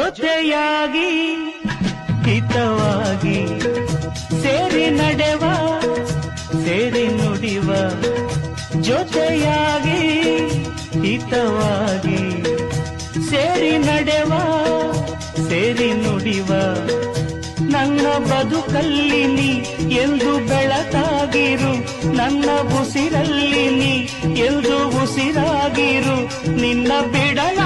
ಜೊತೆಯಾಗಿ ಹಿತವಾಗಿ ಸೇರಿ ನಡೆವ ಸೇರಿ ನುಡಿವ ಜೊತೆಯಾಗಿ ಹಿತವಾಗಿ ಸೇರಿ ನಡೆವ ಸೇರಿ ನುಡಿವ ನನ್ನ ಬದುಕಲ್ಲಿ ನೀ ಎಂದು ಬೆಳಕಾಗಿರು ನನ್ನ ಉಸಿರಲ್ಲಿ ನೀ ಎಂದು ಉಸಿರಾಗಿರು ನಿನ್ನ ಬಿಡಲ